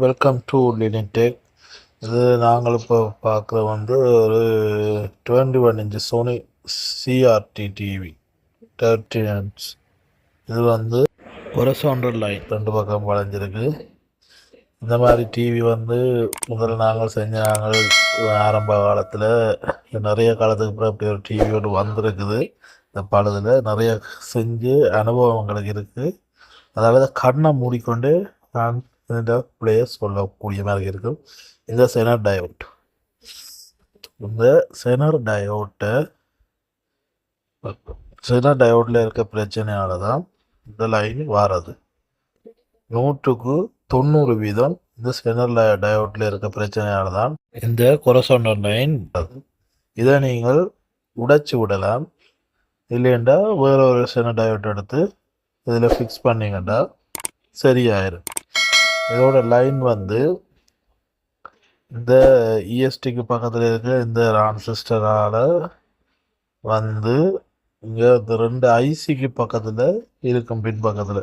Welcome to linen tech. இது நாங்கள் இப்போ பார்க்குற வந்து ஒரு 21 inch Sony CRT TV 30 inch. இது வந்து ஹொரிசாண்டல் லைன் 2 பக்கம் வளைஞ்சிருக்கு. இந்த மாதிரி டிவி வந்து முதல்ல நாங்கள் நாங்கள் ஆரம்ப காலத்தில் நிறைய காலத்துக்கு அப்புறம் இப்படி ஒரு டிவி ஒன்று வந்திருக்குது. இந்த பழுதில் நிறைய செஞ்சு அனுபவங்களுக்கு இருக்குது. அதாவது கண்ணை மூடிக்கொண்டு நான் இந்த பிளேயர் சொல்லக்கூடிய மாதிரி இருக்கும். இந்த செனர் டயோட், இந்த செனர் டயோட்டில் இருக்க பிரச்சனையால தான் இந்த லைன் வாரது. 100% இந்த செனர் டயோட்டில் இருக்க பிரச்சனையால தான் இந்த ஹொரிசாண்டல் லைன். இதை நீங்கள் உடைச்சி விடலாம், இல்லைண்டா வேற ஒரு செனர் டயோட் எடுத்து இதில் ஃபிக்ஸ் பண்ணிங்கன்னா சரியாயிரும். இதோட லைன் வந்து இந்த இஎஸ்டிக்கு பக்கத்தில் இருக்க இந்த டிரான்சிஸ்டரால் வந்து இங்கே இந்த 2 ஐசிக்கு பக்கத்தில் இருக்கும். பின்பக்கத்தில்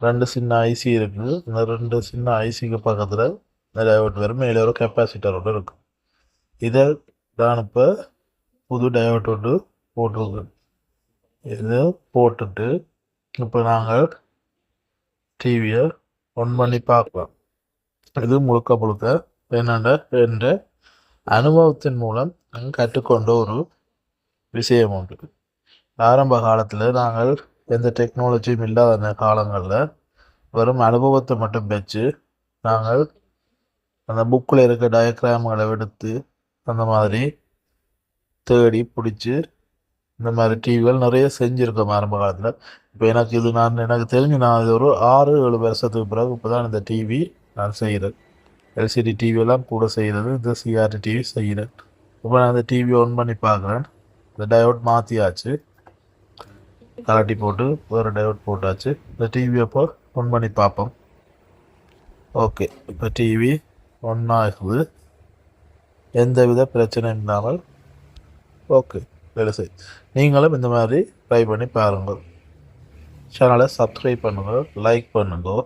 2 சின்ன ஐசி இருக்குது. இந்த 2 சின்ன ஐசிக்கு பக்கத்தில் டயோட் வரும். மேலே ஒரு கெப்பாசிட்டரோடு இருக்கும். இதை தான் இப்போ புது டயோட் ஒன்று போட்டிருக்கு. இது போட்டுட்டு இப்போ நாங்கள் டிவியை ஒன் பண்ணி பார்க்கலாம். இது முழுக்க என்ற அனுபவத்தின் மூலம் நாங்கள் கற்றுக்கொண்ட ஒரு விஷயம் உண்டு. ஆரம்ப காலத்தில் நாங்கள் எந்த டெக்னாலஜியும் இல்லாத காலங்களில் வெறும் அனுபவத்தை மட்டும் வச்சு நாங்கள் அந்த புக்கில் இருக்க டயக்ராம்களை எடுத்து அந்த மாதிரி தேடி பிடிச்சி இந்த மாதிரி டிவிகள் நிறைய செஞ்சுருக்கோம் ஆரம்ப காலத்தில். இப்போ எனக்கு தெரிஞ்சு நான் இது ஒரு 6-7 வருஷத்துக்கு பிறகு இப்போ தான் இந்த டிவி நான் செய்கிறேன். எல்சிடி டிவியெல்லாம் கூட செய்கிறது, இந்த சிஆர்டி டிவி செய்கிறேன். இப்போ நான் இந்த டிவி ஆன் பண்ணி பார்க்குறேன். இந்த டயோட் மாற்றியாச்சு, கலட்டி போட்டு வேறு டயோட் போட்டாச்சு. இந்த டிவி அப்போ ஆன் பண்ணி பார்ப்போம். ஓகே, இப்போ டிவி ஒன் ஆகுது, எந்த வித பிரச்சனையும் இல்லாமல். ஓகே, வேலை செய். நீங்களும் இந்த மாதிரி ட்ரை பண்ணி பாருங்கள். சேனலை சப்ஸ்கிரைப் பண்ணுங்கள், லைக் பண்ணுங்கள்.